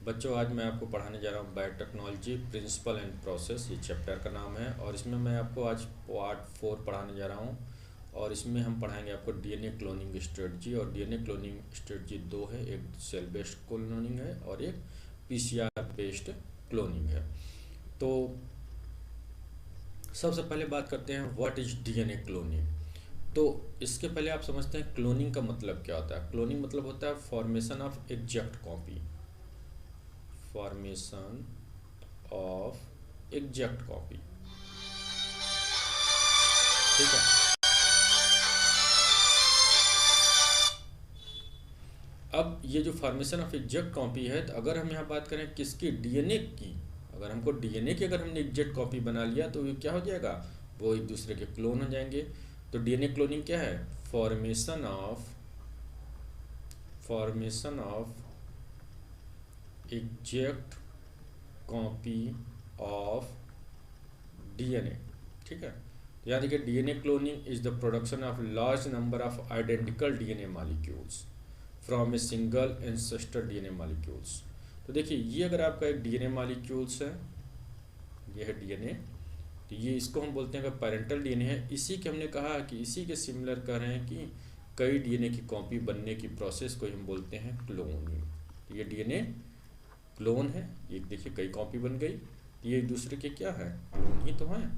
बच्चों, आज मैं आपको पढ़ाने जा रहा हूँ बायोटेक्नोलॉजी प्रिंसिपल एंड प्रोसेस। ये चैप्टर का नाम है और इसमें मैं आपको आज पार्ट 4 पढ़ाने जा रहा हूँ। और इसमें हम पढ़ाएंगे आपको डीएनए क्लोनिंग स्ट्रेटजी। और डीएनए क्लोनिंग स्ट्रेटजी दो है, एक सेल बेस्ड क्लोनिंग है और एक पीसीआर बेस्ड क्लोनिंग है। तो सबसे पहले बात करते हैं व्हाट इज डीएनए क्लोनिंग। तो इसके पहले आप समझते हैं क्लोनिंग का मतलब क्या होता है। क्लोनिंग मतलब होता है formation of exact copy, formation of exact copy. ठीक है। अब ये जो फॉर्मेशन ऑफ एग्जैक्ट कॉपी है, तो अगर हम यहाँ बात करें किसकी, डीएनए की, अगर हमको डीएनए की अगर हमने एग्जैक्ट कॉपी बना लिया तो ये क्या हो जाएगा, वो एक दूसरे के क्लोन हो जाएंगे। तो डीएनए क्लोनिंग क्या है, formation of exact copy of DNA. ठीक है। तो यहाँ देखिए, DNA cloning is the production of large number of identical DNA molecules from a single ancestor DNA molecules. तो देखिए, ये अगर आपका एक डीएनए मॉलिक्यूल्स है, ये है डीएनए, तो ये इसको हम बोलते हैं कि पेरेंटल डीएनए है। इसी के हमने कहा कि इसी के सिमिलर कह रहे हैं कि कई डीएनए की कॉपी बनने की प्रोसेस को हम बोलते हैं क्लोनिंग। तो ये डीएनए क्लोन है, ये देखिए कई कॉपी बन गई, ये एक दूसरे के क्या है, क्लोन ही तो है।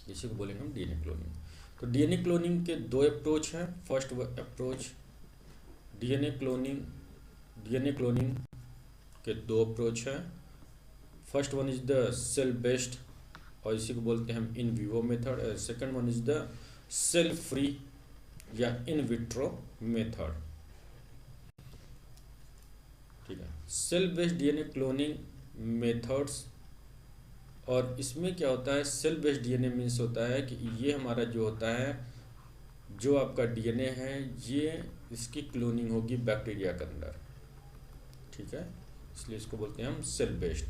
इसी को बोलेंगे हम डीएनए क्लोनिंग। तो डीएनए क्लोनिंग के दो अप्रोच हैं। फर्स्ट अप्रोच डीएनए क्लोनिंग के दो अप्रोच हैं। First one is the cell based, और इसी को बोलते हैं हम in vivo method. Second one is the cell free या इन विट्रो मेथड। ठीक है। Cell based DNA cloning methods, और इसमें क्या होता है, सेल बेस्ड डीएनए मीन्स होता है कि ये हमारा जो होता है, जो आपका डीएनए है, ये इसकी क्लोनिंग होगी बैक्टीरिया के अंदर। ठीक है, इसलिए इसको बोलते हैं हम सेल बेस्ड।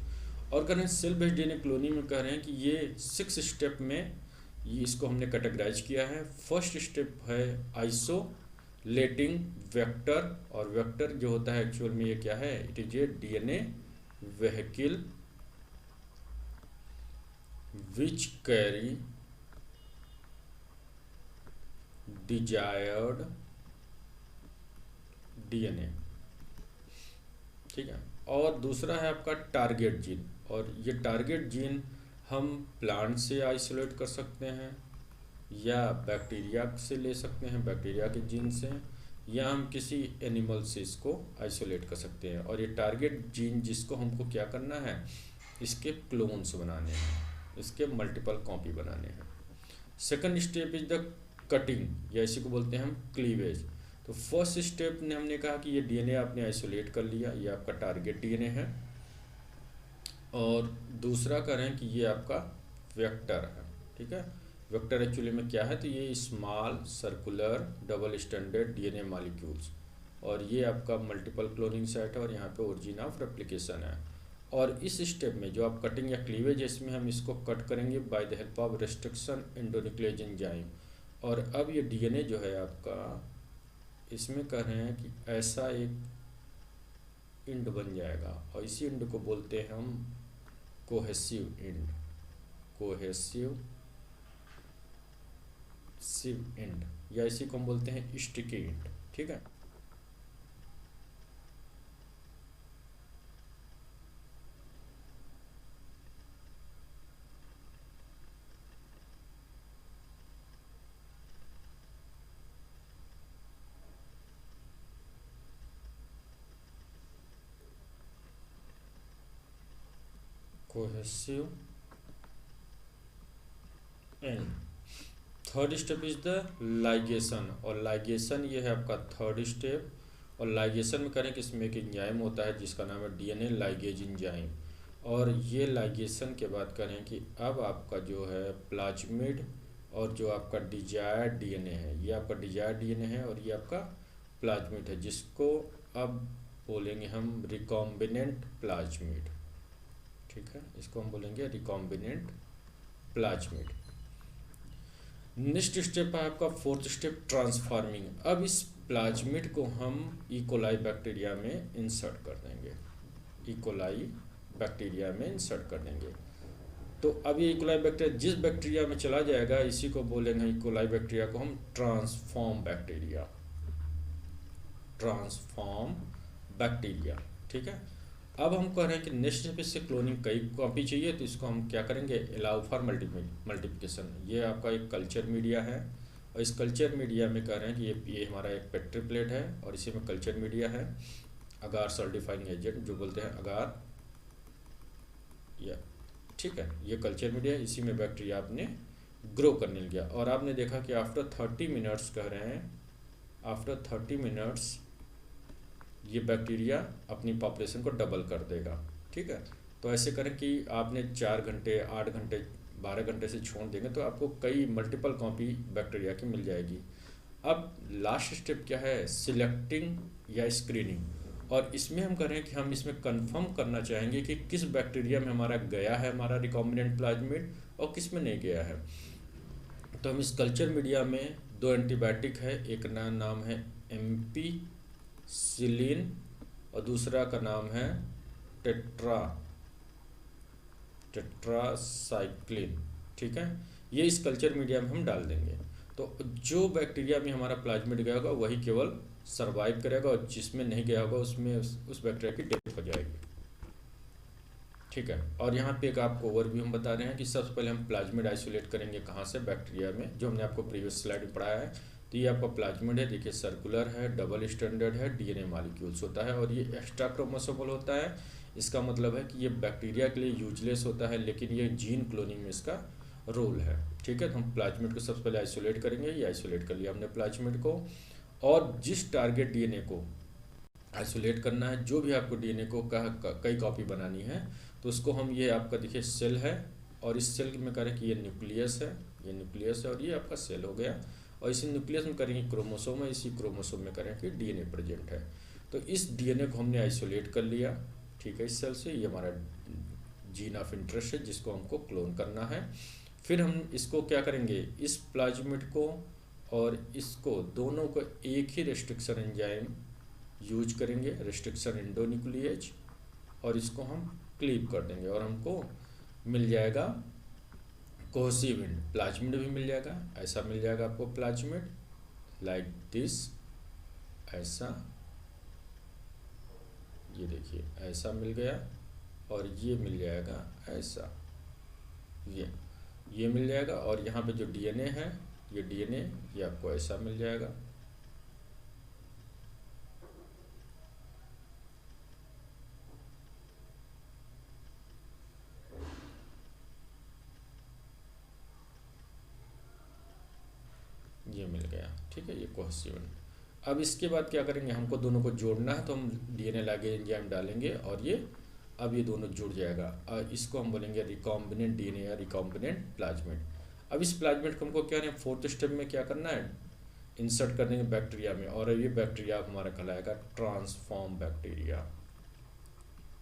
और कह रहे हैं सेल बेस्ड डीएनए क्लोनिंग में कह रहे हैं कि ये 6 स्टेप में ये इसको हमने कैटेगराइज किया है। फर्स्ट स्टेप है आइसोलेटिंग वेक्टर, और वेक्टर जो होता है एक्चुअल में ये क्या है, it is a DNA vehicle which carry desired DNA. ठीक है। और दूसरा है आपका टारगेट जीन, और ये टारगेट जीन हम प्लांट से आइसोलेट कर सकते हैं या बैक्टीरिया से ले सकते हैं, बैक्टीरिया के जीन से, या हम किसी एनिमल से इसको आइसोलेट कर सकते हैं। और ये टारगेट जीन जिसको हमको क्या करना है, इसके क्लोन्स बनाने हैं, इसके मल्टीपल कॉपी बनाने हैं। Second step is the cutting, या इसी को बोलते हैं हम क्लीवेज। तो फर्स्ट स्टेप ने हमने कहा कि ये डीएनए आपने आइसोलेट कर लिया, ये आपका टारगेट डीएनए है। और दूसरा कह रहे हैं कि ये आपका वेक्टर है। ठीक है। वेक्टर एक्चुअली में क्या है, तो ये small circular double standard DNA molecules, और ये आपका मल्टीपल क्लोनिंग साइट है, और यहाँ पे ओरिजिन ऑफ रेप्लिकेशन है। और इस स्टेप में जो आप कटिंग या क्लीवेज है, इसमें हम इसको कट करेंगे by the help of restriction endonuclease enzyme. और अब ये डीएनए जो है आपका, इसमें कह रहे हैं कि ऐसा एक इंड बन जाएगा, और इसी इंड को बोलते हैं हम कोहेसिव इंड, कोहेसिव इंड, या इसी को हम बोलते हैं स्टिकी इंड। ठीक है। Cohesive and third step is the ligation, और लाइगेशन ये है आपका थर्ड स्टेप। और लाइगेशन में करें कि इसमें एक एंजाइम होता है जिसका नाम है डीएनए लाइगेज एंजाइम। और ये लाइगेशन के बाद करें कि अब आपका जो है प्लाज्मिड, और जो आपका डिजायर्ड डीएनए है, ये आपका डिजायर्ड डीएनए है, और ये आपका प्लाज्मिड है, जिसको अब बोलेंगे हम रिकॉम्बिनेंट प्लाज्मिड। ठीक है, इसको हम बोलेंगे रिकॉम्बिनेंट प्लाज्मिड। नेक्स्ट स्टेप है आपका फोर्थ स्टेप ट्रांसफॉर्मिंग। अब इस प्लाज्मिड को हम इकोलाई बैक्टीरिया में इंसर्ट कर देंगे। इकोलाई बैक्टीरिया में इंसर्ट कर देंगे। तो अब ये इकोलाई बैक्टीरिया जिस बैक्टीरिया में चला जाएगा इसी को बोलेंगे, इकोलाई बैक्टीरिया को हम ट्रांसफॉर्म बैक्टीरिया, ट्रांसफॉर्म बैक्टीरिया। ठीक है। अब हम कह रहे हैं कि नेक्स्ट स्टेप इससे क्लोनिंग कई कॉपी चाहिए, तो इसको हम क्या करेंगे, अलाउ फॉर मल्टीप्लिकेशन। ये आपका एक कल्चर मीडिया है और इस कल्चर मीडिया में कह रहे हैं कि ये हमारा एक पेट्री प्लेट है और इसी में कल्चर मीडिया है, अगार सॉल्टिफाइंग एजेंट जो बोलते हैं अगार, या ठीक है, ये कल्चर मीडिया है, इसी में बैक्टीरिया आपने ग्रो करने लग गया। और आपने देखा कि आफ्टर 30 मिनट्स कह रहे हैं, आफ्टर 30 मिनट्स ये बैक्टीरिया अपनी पॉपुलेशन को डबल कर देगा। ठीक है। तो ऐसे करें कि आपने 4 घंटे, 8 घंटे, 12 घंटे से छोड़ देंगे तो आपको कई मल्टीपल कॉपी बैक्टीरिया की मिल जाएगी। अब लास्ट स्टेप क्या है, सिलेक्टिंग या स्क्रीनिंग। और इसमें हम कह रहे हैं कि हम इसमें कंफर्म करना चाहेंगे कि किस बैक्टीरिया में हमारा गया है हमारा रिकॉम्बिनेंट प्लाज्मिड और किस में नहीं गया है। तो हम इस कल्चर मीडिया में 2 एंटीबायोटिक है, एक नाम है एम्पीसिलिन और दूसरा का नाम है टेट्रासाइक्लिन। ठीक है। ये इस कल्चर मीडिया में हम डाल देंगे। तो जो बैक्टीरिया में हमारा प्लाज्मिड गया होगा वही केवल सरवाइव करेगा और जिसमें नहीं गया होगा उसमें उस बैक्टीरिया की डेथ हो जाएगी। ठीक है। और यहाँ पे एक आपको ओवरव्यू हम बता रहे हैं कि सबसे पहले हम प्लाज्मिड आइसोलेट करेंगे कहाँ से, बैक्टीरिया में, जो हमने आपको प्रीवियस स्लाइड में पढ़ाया है। तो ये आपका प्लाज्मिड है, देखिए सर्कुलर है, डबल स्टैंडर्ड है, डीएनए मॉलिक्यूल्स होता है और ये एक्स्ट्रा क्रोमोसोमल होता है। इसका मतलब है कि ये बैक्टीरिया के लिए यूजलेस होता है लेकिन ये जीन क्लोनिंग में इसका रोल है। ठीक है। तो हम प्लाज्मिड को सबसे पहले आइसोलेट करेंगे, ये आइसोलेट कर लिया हमने प्लाज्मिड को। और जिस टारगेट डीएनए को आइसोलेट करना है, जो भी आपको डीएनए को कई कॉपी बनानी है, तो उसको हम, ये आपका देखिए सेल है और इस सेल में करें कि ये न्यूक्लियस है, ये न्यूक्लियस है और ये आपका सेल हो गया। और इसी न्यूक्लियस में करेंगे क्रोमोसोम है, इसी क्रोमोसोम में करें कि डीएनए प्रेजेंट है। तो इस डीएनए को हमने आइसोलेट कर लिया। ठीक है। इस सेल से ये हमारा जीन ऑफ इंटरेस्ट है जिसको हमको क्लोन करना है। फिर हम इसको क्या करेंगे, इस प्लाज्मिड को और इसको दोनों को एक ही रेस्ट्रिक्शन एंजाइम यूज करेंगे, रेस्ट्रिक्शन एंडोन्यूक्लिएज, और इसको हम क्लीव कर देंगे और हमको मिल जाएगा कोहेसिव प्लाज्मिड भी मिल जाएगा। ऐसा मिल जाएगा आपको प्लाज्मिड लाइक दिस, ऐसा, ये देखिए ऐसा मिल गया। और ये मिल जाएगा ऐसा, ये मिल जाएगा। और यहाँ पे जो डीएनए है, ये डीएनए ये आपको ऐसा मिल जाएगा। ये मिल गया। ठीक है। ये कोहेसिव। अब इसके बाद क्या करेंगे, हमको दोनों को जोड़ना है तो हम डीएनए लाइगेज एंजाइम डालेंगे और ये अब ये दोनों जुड़ जाएगा। और इसको हम बोलेंगे रिकॉम्बिनेंट डीएनए या रिकॉम्बिनेंट प्लाज्मिड। अब इस प्लाज्मिड को हमको क्या है, 4th स्टेप में क्या करना है, इंसर्ट कर देंगे बैक्टीरिया में। और ये बैक्टीरिया हमारा कहलाएगा ट्रांसफॉर्म बैक्टीरिया,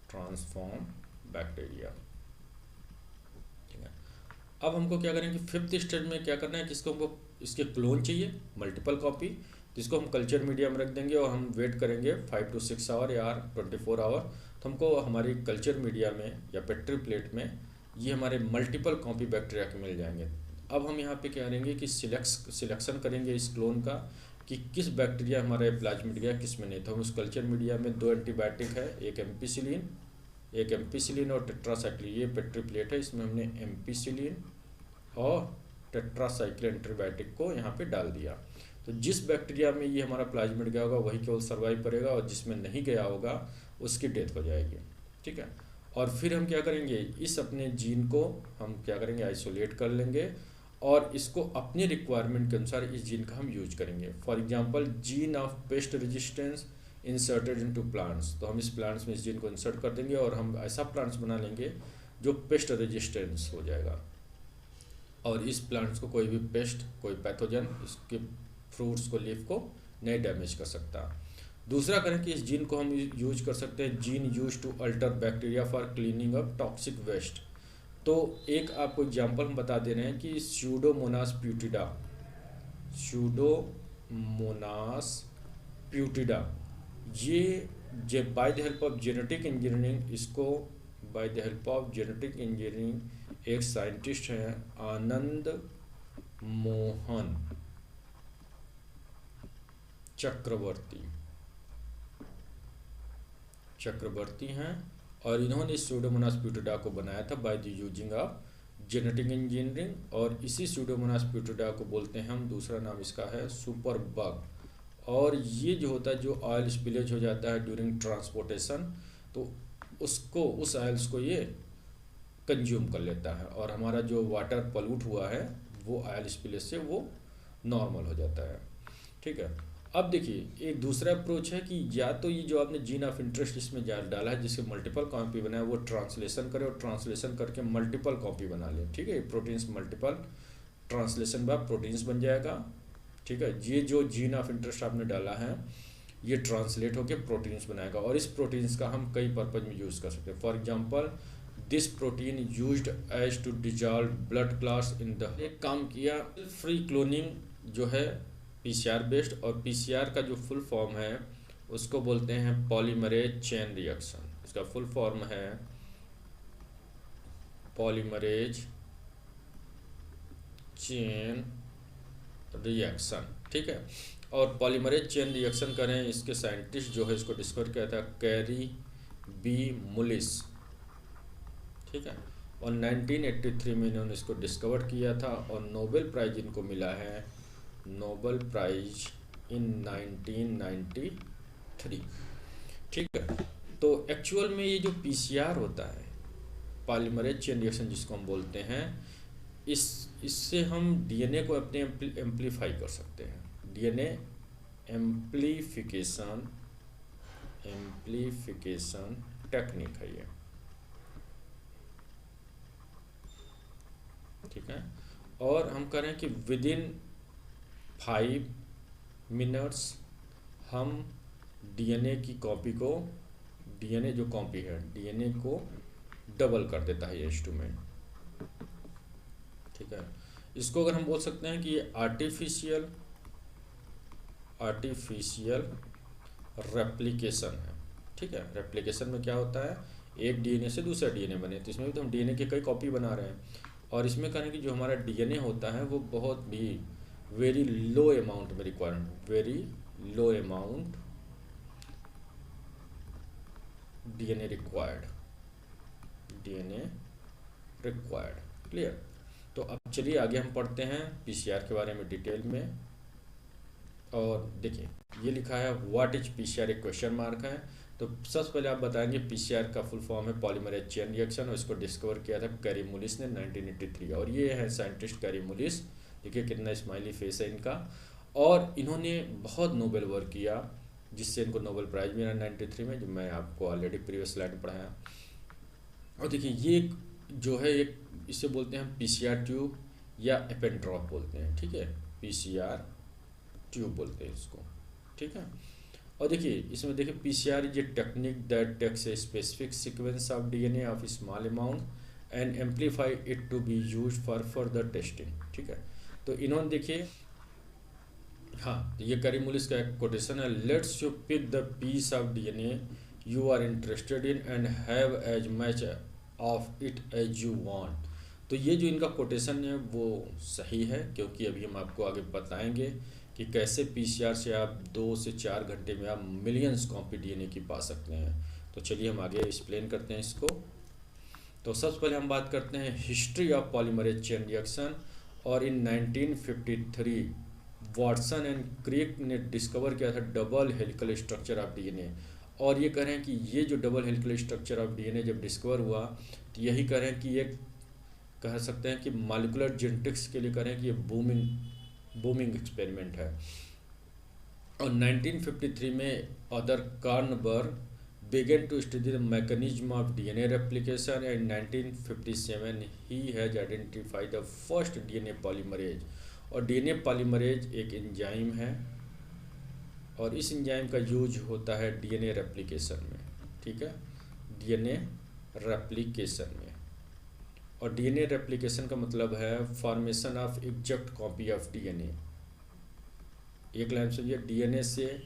ट्रांसफॉर्म बैक्टीरिया। ठीक है। अब हमको क्या करेंगे, 5th स्टेप में क्या करना है कि इसको हमको इसके क्लोन चाहिए मल्टीपल कॉपी, जिसको हम कल्चर मीडिया में रख देंगे और हम वेट करेंगे 5 to 6 आवर या 24 आवर। तो हमको हमारी कल्चर मीडिया में या पेट्री प्लेट में ये हमारे मल्टीपल कॉपी बैक्टीरिया के मिल जाएंगे। अब हम यहाँ पे क्या करेंगे कि सिलेक्शन करेंगे इस क्लोन का कि किस बैक्टीरिया हमारे प्लाज्मिड गया किस में नहीं। तो हम उस कल्चर मीडिया में 2 एंटीबायोटिक है, एक एम्पीसिलिन और टेट्रासाइक्लिन। ये पेट्री प्लेट है, इसमें हमने एम्पीसिलिन और टेट्रासाइक्लिन एंटीबायोटिक को यहाँ पे डाल दिया। तो जिस बैक्टीरिया में ये हमारा प्लाज्मिड गया होगा वही केवल सर्वाइव करेगा और जिसमें नहीं गया होगा उसकी डेथ हो जाएगी। ठीक है। और फिर हम क्या करेंगे, इस अपने जीन को हम क्या करेंगे, आइसोलेट कर लेंगे और इसको अपने रिक्वायरमेंट के अनुसार इस जीन का हम यूज करेंगे। For example gene of paste resistance inserted into plants. तो हम इस प्लांट्स में इस जीन को इंसर्ट कर देंगे और हम ऐसा प्लांट्स बना लेंगे जो पेस्ट रेजिस्टेंस हो जाएगा और इस प्लांट्स को कोई भी पेस्ट, कोई पैथोजन इसके फ्रूट्स को, लीफ को नहीं डैमेज कर सकता। दूसरा करें कि इस जीन को हम यूज कर सकते हैं, gene use to alter bacteria for cleaning up toxic waste. तो एक आपको एग्जांपल हम बता दे रहे हैं कि स्यूडोमोनास प्यूटिडा ये by the help of genetic engineering, इसको by the help of genetic engineering एक साइंटिस्ट हैं आनंद मोहन चक्रवर्ती हैं, और इन्होंने स्यूडोमोनास प्यूटिडा को बनाया था by the using of genetic engineering. और इसी स्यूडोमोनास प्यूटिडा को बोलते हैं हम, दूसरा नाम इसका है सुपर बग। और ये जो होता है, जो ऑयल स्पिलेज हो जाता है ड्यूरिंग ट्रांसपोर्टेशन, तो उसको, उस ऑयल्स को ये कंज्यूम कर लेता है, और हमारा जो वाटर पॉल्यूट हुआ है वो ऑयल स्पिलेज से वो नॉर्मल हो जाता है। ठीक है, अब देखिए एक दूसरा अप्रोच है कि या तो ये जो आपने जीन ऑफ इंटरेस्ट इसमें डाला है जिसके मल्टीपल कॉपी बनाए, वो ट्रांसलेशन करे और ट्रांसलेशन करके मल्टीपल कॉपी बना ले। ठीक है, प्रोटीन्स मल्टीपल ट्रांसलेशन बाद प्रोटीन्स बन जाएगा। ठीक है, ये जो जीन ऑफ इंटरेस्ट आपने डाला है ये ट्रांसलेट होकर प्रोटीन्स बनाएगा, और इस प्रोटीन्स का हम कई पर्पज में यूज़ कर सकते हैं। For example this protein used as to dissolve blood clots in the, एक काम किया फ्री क्लोनिंग जो है पीसीआर बेस्ड, और पीसीआर का जो फुल फॉर्म है उसको बोलते हैं पॉलीमरेज चेन रिएक्शन। इसका फुल फॉर्म है पॉलीमरेज चेन रिएक्शन। ठीक है, और पॉलीमरेज चेन रिएक्शन करें, इसके साइंटिस्ट जो है इसको डिस्कवर किया था कैरी बी मुलिस। ठीक है, और 1983 में इन्होंने इसको डिस्कवर किया था, और नोबेल प्राइज इनको मिला है, नोबेल प्राइज इन 1993। ठीक है, तो एक्चुअल में ये जो पीसीआर होता है, पॉलीमरेज चेन रिएक्शन जिसको हम बोलते हैं, इससे हम डीएनए को अपने एम्प्लीफाई कर सकते हैं। डीएनए एम्प्लीफिकेशन टेक्निक है ये। ठीक है, और हम करें कि विद इन 5 मिनट्स हम डीएनए की कॉपी को, डीएनए जो कॉपी है डीएनए को डबल कर देता है H2 में। ठीक है, इसको अगर हम बोल सकते हैं कि ये आर्टिफिशियल रेप्लिकेशन है। ठीक है, रेप्लिकेशन में क्या होता है, एक डीएनए से दूसरा डीएनए बने, तो इसमें भी तो हम डीएनए की कई कॉपी बना रहे हैं, और इसमें कहें कि जो हमारा डीएनए होता है वो बहुत भी वेरी लो अमाउंट में requirement, very low amount DNA required. Clear. तो अब चलिए आगे हम पढ़ते हैं पीसीआर के बारे में डिटेल में। और देखिए ये लिखा है व्हाट इज पीसीआर, एक क्वेश्चन मार्क है। तो सबसे पहले आप बताएंगे पीसीआर का फुल फॉर्म है पॉलीमरेज चेन रिएक्शन, और इसको डिस्कवर किया था कैरी मुलिस ने 1983। और ये है साइंटिस्ट कैरी मुलिस, देखिए कितना स्माइली फेस है इनका, और इन्होंने बहुत नोबेल वर्क किया जिससे इनको नोबेल प्राइज मिला 93 में, जो मैं आपको ऑलरेडी प्रीवियस स्लाइड में पढ़ाया। और देखिए ये जो है एक, इसे बोलते हैं पीसीआर ट्यूब या एपेंड्रॉप बोलते हैं। ठीक है, पीसीआर ट्यूब बोलते हैं इसको। ठीक है, और देखिए इसमें देखिए PCR is a technique that takes a specific sequence of DNA of small amount and amplify it to be used for further testing. ठीक है, तो इन्होंने देखिए, हाँ ये कैरी मुलिस का एक कोटेशन है, let's you pick the piece of DNA you are interested in and have as much of it as you want. तो ये जो इनका कोटेशन है वो सही है, क्योंकि अभी हम आपको आगे बताएंगे कि कैसे पीसीआर से आप 2 से 4 घंटे में आप मिलियंस कॉपी डीएनए की पा सकते हैं। तो चलिए हम आगे एक्सप्लेन करते हैं इसको। तो सबसे पहले हम बात करते हैं history of polymerase chain reaction. और इन 1953 वाटसन एंड क्रिक ने डिस्कवर किया था double helical structure of DNA. और ये कह रहे हैं कि ये जो double helical structure of DNA जब डिस्कवर हुआ तो यही कह रहे हैं कि ये कह सकते हैं कि मॉलिक्यूलर जेनेटिक्स के लिए कह रहे हैं कि ये बूमिंग एक्सपेरिमेंट है। और 1953 में author कार्नबर्ग began to study the mechanism of DNA replication, and in 1957 he has identified the first DNA polymerase। और DNA polymerase एक एंजाइम है, और इस एंजाइम का यूज होता है DNA रेप्लिकेशन में। ठीक है, DNA रेप्लिकेशन में। और DNA रेप्लिकेशन का मतलब है formation of exact copy of DNA। एक लाइन समझिए, DNA से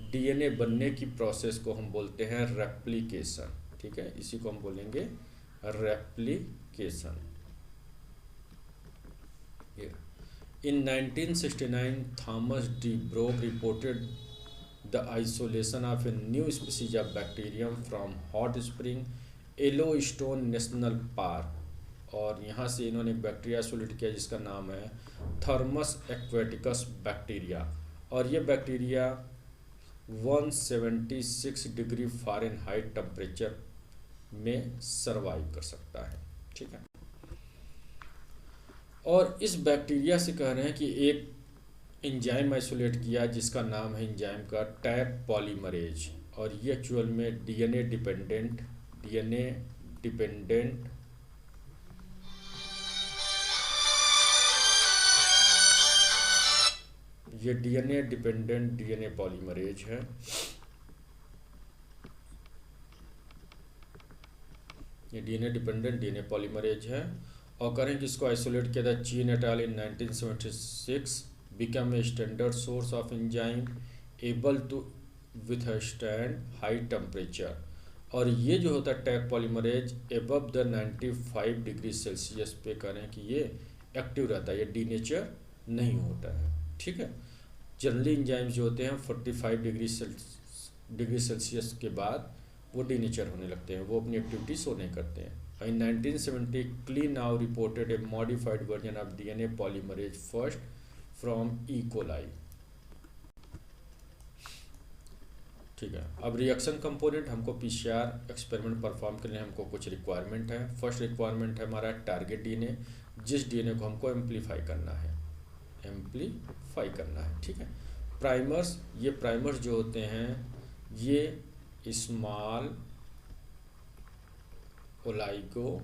डीएनए बनने की प्रोसेस को हम बोलते हैं रेप्लिकेशन। ठीक है, इसी को हम बोलेंगे replication. In 1969, Thomas D. Brock reported the isolation of a new species of bacterium from Hot Spring, Yellowstone National Park। और यहाँ से इन्होंने एक बैक्टीरिया आइसोलेट किया जिसका नाम है थर्मस एक्वेटिकस बैक्टीरिया। और ये बैक्टीरिया 176 डिग्री फ़ारेनहाइट टेम्परेचर में सरवाइव कर सकता है। ठीक है, और इस बैक्टीरिया से कह रहे हैं कि एक एंजाइम आइसोलेट किया जिसका नाम है एंजाइम का टैग पॉलीमरेज। और ये एक्चुअल में डीएनए डिपेंडेंट डीएनए पॉलीमरेज है। ये डीएनए डिपेंडेंट डीएनए पॉलीमरेज है। और करें कि इसको आइसोलेट किया था Chien et al in 1976, become a standard source of enzyme able to withstand high temperature. और ये जो होता है Taq polymerase above the 95 degree Celsius पे करें कि ये एक्टिव रहता है, ये डीनेचर नहीं होता है। ठीक है, जनरली एंजाइम्स जो होते हैं 45 डिग्री सेल्सियस के बाद वो डीनेचर होने लगते हैं, वो अपनी एक्टिविटी शो नहीं करते हैं। In 1970, Klee now reported a modified version of DNA polymerase first from E. coli। ठीक है, अब रिएक्शन कंपोनेंट हमको पीसीआर एक्सपेरिमेंट परफॉर्म करने हमको कुछ रिक्वायरमेंट है। फर्स्ट रिक्वायरमेंट है हमारा टारगेट डीएनए, जिस डीएनए को हमको एम्पलीफाई करना है। ठीक है, प्राइमर्स, ये प्राइमर्स जो होते हैं ये स्मॉल ओलाइगो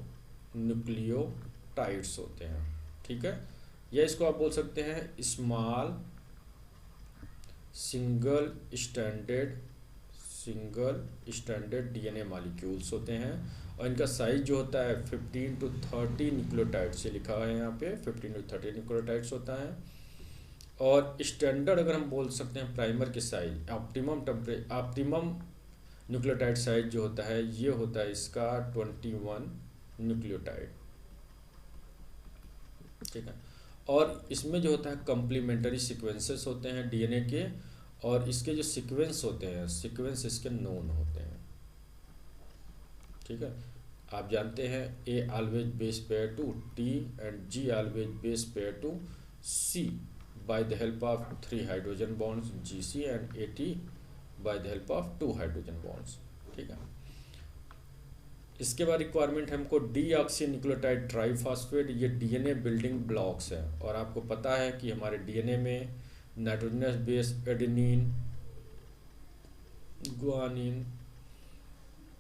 न्यूक्लियोटाइड्स होते हैं। ठीक है, या इसको आप बोल सकते हैं small single standard DNA molecules होते हैं। और इनका साइज जो होता है 15 to 30 न्यूक्लियोटाइड्स से लिखा है यहाँ पे, 15 to 30 न्यूक्लियोटाइड्स होता है। और स्टैंडर्ड अगर हम बोल सकते हैं प्राइमर के साइज, ऑप्टिमम न्यूक्लियोटाइड साइज जो होता है ये होता है इसका 21 न्यूक्लियोटाइड। ठीक है, और इसमें जो होता है कम्प्लीमेंटरी सीक्वेंसेस होते हैं डीएनए के, और इसके जो सीक्वेंस होते हैं, सीक्वेंस इसके नोन होते हैं। ठीक है, आप जानते हैं A always base pair to T and G always base pair to C by the help of 3 hydrogen bonds GC and AT by the help of 2 hydrogen bonds. ठीक है, इसके बाद रिक्वायरमेंट है हमको डीऑक्सी न्यूक्लियोटाइड ट्राइफॉस्फेट। ये DNA building blocks हैं, और आपको पता है कि हमारे डीएनए में nitrogenous base adenine, guanine,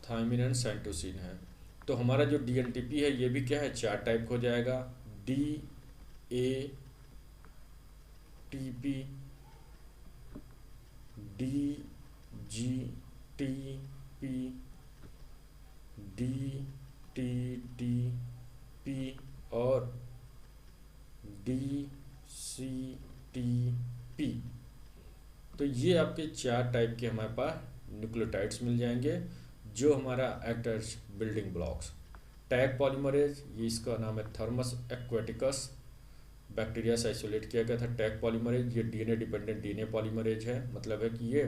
thymine and cytosine है। तो हमारा जो डीएनटीपी है ये भी क्या है, 4 टाइप हो जाएगा, DATP, DGTP, DTTP और DCTP। तो ये आपके 4 टाइप के हमारे पास न्यूक्लियोटाइड्स मिल जाएंगे जो हमारा act as building blocks. Taq polymerase, ये इसका नाम है थर्मस एक्वेटिकस बैक्टीरिया से आइसोलेट किया गया था टैग पॉलीमरेज। ये डीएनए डिपेंडेंट डीएनए पॉलीमरेज है, मतलब है कि ये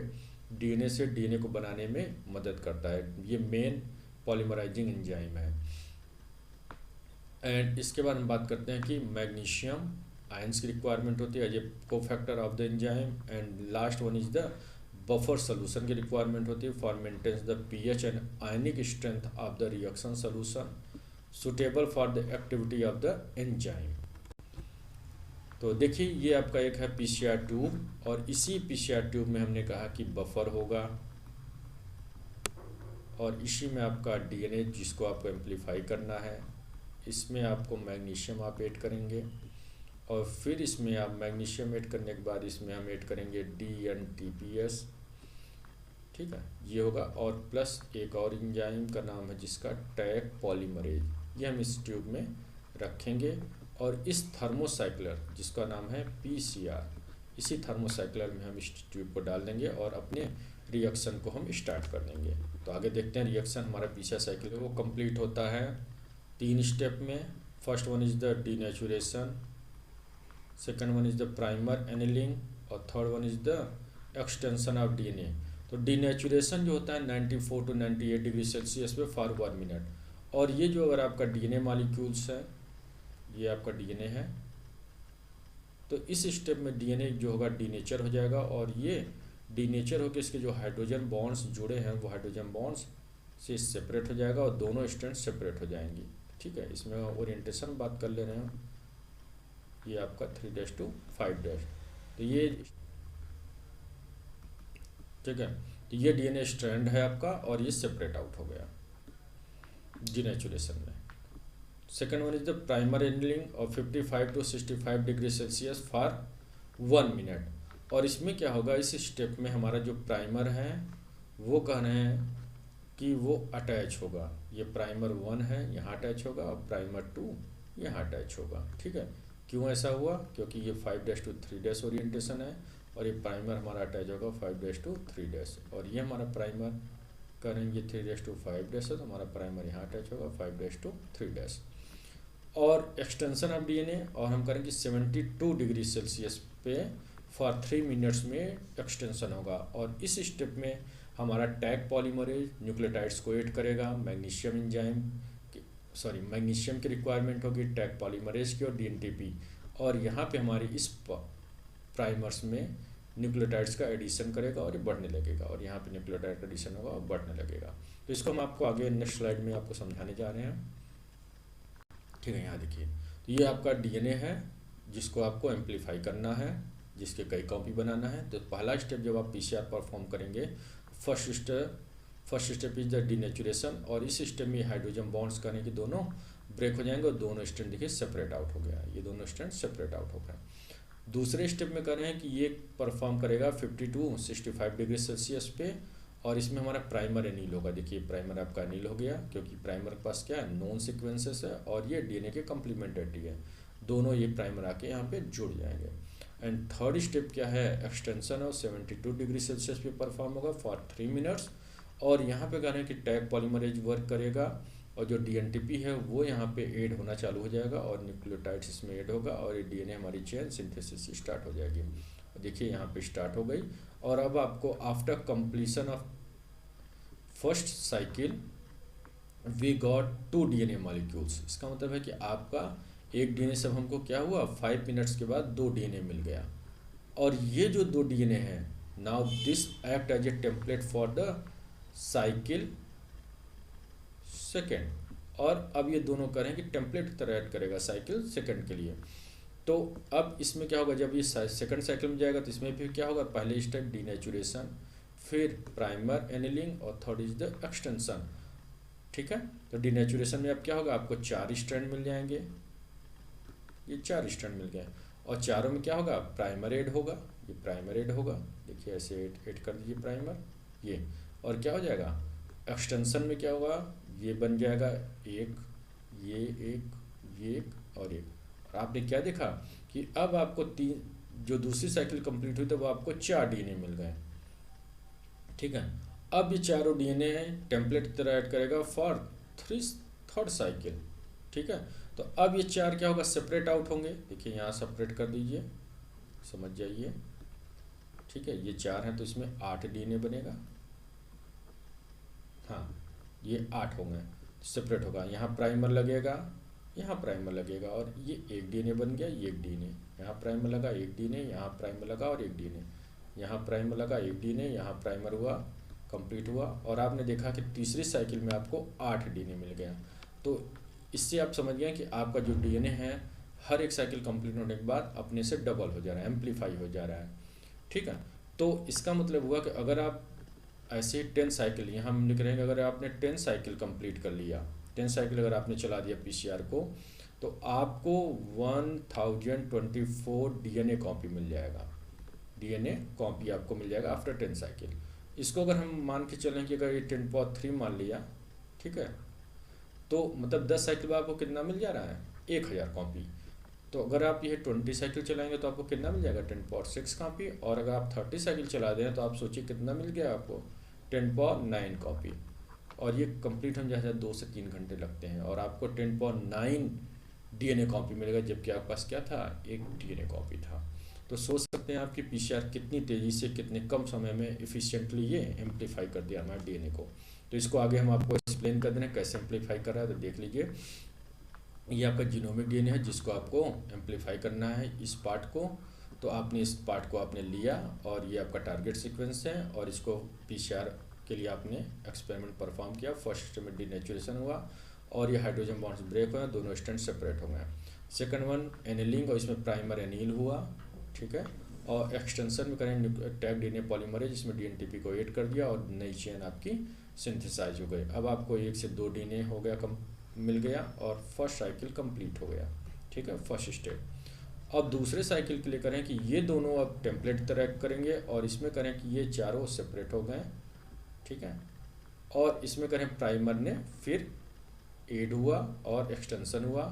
डीएनए से डीएनए को बनाने में मदद करता है, ये मेन पॉलीमराइजिंग एंजाइम है। एंड इसके बाद हम बात करते हैं कि मैग्नीशियम आयंस की रिक्वायरमेंट होती है, ये cofactor of the enzyme. And last one is the buffer solution की रिक्वायरमेंट होती है for maintains the pH and ionic strength of the reaction solution suitable for the activity of the enzyme. तो देखिए ये आपका एक है पीसीआर ट्यूब, और इसी पीसीआर ट्यूब में हमने कहा कि बफर होगा, और इसी में आपका डीएनए जिसको आपको एम्पलीफाई करना है, इसमें आपको मैग्नीशियम आप ऐड करेंगे, और फिर इसमें आप मैग्नीशियम ऐड करने के बाद इसमें हम ऐड करेंगे DNTPS। ठीक है, ये होगा, और प्लस एक और एंजाइम का नाम है जिसका टैग पॉलीमरेज, ये हम इस ट्यूब में रखेंगे। और इस थर्मोसाइक्लर जिसका नाम है PCR, इसी थर्मोसाइक्लर में हम इस ट्यूब को डाल देंगे और अपने रिएक्शन को हम स्टार्ट कर देंगे। तो आगे देखते हैं रिएक्शन हमारा पीछे साइकिल है वो कंप्लीट होता है 3 स्टेप में। First one is the denaturation, second one is the primer annealing और third one is the extension of DNA. तो डीनेचुरेशन जो होता है 94 to 98 डिग्री सेल्सियस पे फॉर 1 मिनट। और ये जो अगर आपका डीएनए मॉलिक्यूल्स है, ये आपका डीएनए है, तो इस स्टेप में डीएनए जो होगा डीनेचर हो जाएगा और ये डीनेचर होकर इसके जो हाइड्रोजन बॉन्ड्स जुड़े हैं वो हाइड्रोजन बॉन्ड्स से सेपरेट हो जाएगा और दोनों स्ट्रैंड सेपरेट हो जाएंगी। ठीक है, इसमें ओरिएंटेशन बात कर ले रहे हैं। ये आपका 3' to 5', तो ये ठीक है, तो ये डीएनए स्ट्रैंड है आपका और ये सेपरेट आउट हो गया डीनेचुरेशन में। Second one is the primer annealing और 55 to 65 डिग्री सेल्सियस फॉर 1 मिनट। और इसमें क्या होगा, इस स्टेप में हमारा जो प्राइमर है वो कह रहे हैं कि वो अटैच होगा। ये प्राइमर 1 है यहाँ अटैच होगा और प्राइमर 2 यहाँ अटैच होगा। ठीक है, क्यों ऐसा हुआ, क्योंकि ये 5' to 3' ओरिएंटेशन है और ये प्राइमर हमारा अटैच होगा 5' to 3' और ये हमारा प्राइमर करेंगे 3' to 5' है तो हमारा प्राइमर यहाँ अटैच होगा 5' to 3'। और एक्सटेंशन ऑफ डीएनए और हम करेंगे 72 डिग्री सेल्सियस पे फॉर 3 मिनट्स में एक्सटेंशन होगा। और इस स्टेप में हमारा टैग पॉलीमरेज न्यूक्लियोटाइड्स को ऐड करेगा, मैग्नीशियम एंजाइम मैग्नीशियम की रिक्वायरमेंट होगी टैग पॉलीमरेज की और डीएनटीपी। और यहाँ पे हमारी इस प्राइमर्स में न्यूक्लियोटाइड्स का एडिशन करेगा और ये बढ़ने लगेगा और यहाँ पे न्यूक्लियोटाइड का एडिशन होगा और बढ़ने लगेगा। तो इसको हम आपको आगे नेक्स्ट स्लाइड में आपको समझाने जा रहे हैं। ठीक है, यहाँ देखिए, तो ये आपका डीएनए है जिसको आपको एम्पलीफाई करना है, जिसके कई कॉपी बनाना है। तो पहला स्टेप जब आप पीसीआर परफॉर्म करेंगे, first step is the denaturation और इस स्टेप में हाइड्रोजन बॉन्ड्स करने के दोनों ब्रेक हो जाएंगे और दोनों स्ट्रैंड देखिए सेपरेट आउट हो गया, ये दोनों स्ट्रैंड सेपरेट आउट हो गया। दूसरे स्टेप में कर रहे हैं कि ये परफॉर्म करेगा 50 to 65 डिग्री सेल्सियस पे और इसमें हमारा प्राइमर एनील होगा। देखिए प्राइमर आपका एनील हो गया क्योंकि प्राइमर के पास क्या है, नॉन सीक्वेंसेस है और ये डीएनए के कम्प्लीमेंट्री है, दोनों ये प्राइमर आके यहाँ पे जुड़ जाएंगे। एंड थर्ड स्टेप क्या है, एक्सटेंशन और 72 डिग्री सेल्सियस पे परफॉर्म होगा फॉर 3 मिनट्स और यहाँ पे कह रहे हैं कि टैग पॉलीमरेज वर्क करेगा और जो डीएनटीपी है वो यहाँ पे ऐड होना चालू हो जाएगा और न्यूक्लियोटाइड्स इसमें ऐड होगा और ये डीएनए हमारी चेन सिंथेसिस स्टार्ट हो जाएगी। देखिए यहाँ पे स्टार्ट हो गई। और अब आपको after completion of first cycle we got 2 DNA molecules. इसका मतलब है कि आपका एक डीएनए सब हमको क्या हुआ, 5 मिनट्स के बाद 2 डीएनए मिल गया। और ये जो 2 डीएनए हैं, now this act as a template for the cycle second. और अब ये दोनों करें कि टेम्पलेट की तरह ऐड करेगा साइकिल सेकेंड के लिए। तो अब इसमें क्या होगा, जब ये सेकंड साइकिल में जाएगा तो इसमें फिर क्या होगा, पहले स्टेप डीनेचुरेशन, फिर प्राइमर एनिलिंग और थर्ड इज द एक्सटेंशन। ठीक है, तो डीनेचुरेशन में अब क्या होगा, आपको 4 स्ट्रैंड मिल जाएंगे, ये 4 स्ट्रैंड मिल गए और चारों में क्या होगा, प्राइमर ऐड होगा, ये प्राइमर ऐड होगा। देखिए ऐसे ऐड कर दीजिए प्राइमर ये, और क्या हो जाएगा एक्सटेंशन में क्या होगा, ये बन जाएगा एक, ये एक, ये एक और एक। और आपने क्या देखा कि अब आपको 3, जो दूसरी साइकिल कंप्लीट हुई तो वो आपको 4 डीएनए मिल गए। ठीक है, अब ये चारों डीएनए टेम्पलेट की तरह ऐड करेगा फॉर थर्ड साइकिल। ठीक है, तो अब ये 4 क्या होगा, सेपरेट आउट होंगे। देखिए यहाँ सेपरेट कर दीजिए, समझ जाइए। ठीक है, ये 4 हैं तो इसमें 8 डीएनए बनेगा। हाँ, ये 8 होंगे, सेपरेट होगा। यहाँ प्राइमर लगेगा, यहाँ प्राइमर लगेगा और ये एक डीएनए बन गया, ये एक डीएनए, यहाँ प्राइमर लगा एक डीएनए, यहाँ प्राइमर लगा और एक डीएनए, यहाँ प्राइमर लगा एक डीएनए, यहाँ प्राइमर हुआ, कंप्लीट हुआ। और आपने देखा कि तीसरी साइकिल में आपको 8 डीएनए मिल गया। तो इससे आप समझ गए कि आपका जो डीएनए है हर एक साइकिल कंप्लीट होने के बाद अपने से डबल हो जा रहा है, एम्पलीफाई हो जा रहा है। ठीक है, तो इसका मतलब हुआ कि अगर आप ऐसे 10 साइकिल, यहाँ हम लिख रहे हैं कि अगर आपने 10 साइकिल कंप्लीट कर लिया, 10 साइकिल अगर आपने चला दिया पीसीआर को, तो आपको 1024 डीएनए कॉपी मिल जाएगा, डीएनए कॉपी आपको मिल जाएगा आफ्टर 10 साइकिल। इसको अगर हम मान के चलें कि अगर ये 10³ मान लिया, ठीक है, तो मतलब 10 साइकिल में आपको कितना मिल जा रहा है, 1000 कॉपी। तो अगर आप ये 20 साइकिल चलाएंगे तो आपको कितना मिल जाएगा, 10 पावर 6 कॉपी। और अगर आप 30 साइकिल चला दें तो आप सोचिए कितना मिल गया आपको, 10 पावर 9 कॉपी। और ये कंप्लीट होने जैसे 2 से 3 घंटे लगते हैं, और आपको 10 पावर 9 डीएनए कॉपी मिलेगा, जबकि आपके पास क्या था, एक डीएनए कॉपी था। तो सोच सकते हैं आपकी पीसीआर कितनी तेज़ी से कितने कम समय में इफिशिएंटली ये एम्पलीफाई कर दिया हमारे डीएनए को। तो इसको आगे हम आपको एक्सप्लेन कर देना कैसे एम्पलीफाई कर रहा है। तो देख लीजिए, ये आपका जीनोमिक डीएनए है जिसको आपको एम्पलीफाई करना है इस पार्ट को। तो आपने इस पार्ट को आपने लिया, और ये आपका टारगेट सीक्वेंस है, और इसको पीसीआर के लिए आपने एक्सपेरिमेंट परफॉर्म किया। फर्स्ट स्टेज में डीनेचुरेशन हुआ और ये हाइड्रोजन बॉन्ड्स ब्रेक हुए, दोनों स्ट्रैंड सेपरेट हो गए। सेकंड वन एनिलिंग, और इसमें प्राइमर एनिल हुआ, ठीक है। और एक्सटेंशन में करें टैग डीएनए पॉलीमरेज, जिसमें डीएनटीपी को ऐड कर दिया और नई चेन आपकी सिंथेसाइज हो गई। अब आपको 1 से 2 डीएनए हो गया, कम मिल गया, और फर्स्ट साइकिल कंप्लीट हो गया, ठीक है, फर्स्ट स्टेप। अब दूसरे साइकिल के लिए करें कि ये दोनों अब टेम्पलेट ट्रैक करेंगे, और इसमें करें कि ये चारों सेपरेट हो गए, ठीक है। और इसमें करें प्राइमर ने फिर ऐड हुआ और एक्सटेंशन हुआ,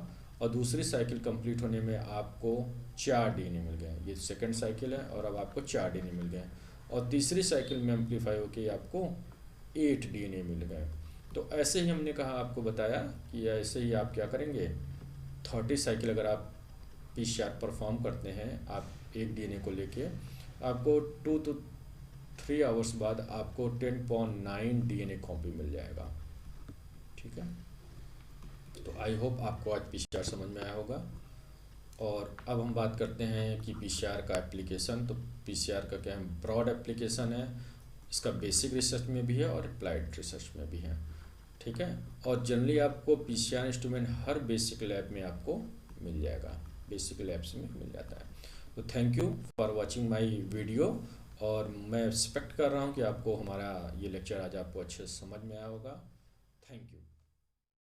और दूसरी साइकिल कंप्लीट होने में आपको 4 डीएनए मिल गए। ये सेकंड साइकिल है, और अब आपको 4 डीएनए मिल गए। और तीसरी साइकिल में एम्पलीफाई होकर आपको 8 डीएनए मिल गए। तो ऐसे ही हमने कहा, आपको बताया कि ऐसे ही आप क्या करेंगे, 30 साइकिल अगर आप पीसीआर परफॉर्म करते हैं आप एक डीएनए को लेके, आपको 2 to 3 आवर्स बाद आपको 10.9 डीएनए कॉपी मिल जाएगा, ठीक है। तो आई होप आपको आज पीसीआर समझ में आया होगा। और अब हम बात करते हैं कि पीसीआर का एप्लीकेशन। तो पीसीआर का क्या है, ब्रॉड एप्लीकेशन है, इसका बेसिक रिसर्च में भी है और अप्लाइड रिसर्च में भी है, ठीक है। और जनरली आपको पीसीआर इंस्ट्रूमेंट हर बेसिक लैब में आपको मिल जाएगा, बेसिक लैब्स में मिल जाता है। तो thank you for watching my video, और मैं एक्सपेक्ट कर रहा हूँ कि आपको हमारा ये लेक्चर आज आपको अच्छे से समझ में आया होगा। Thank you.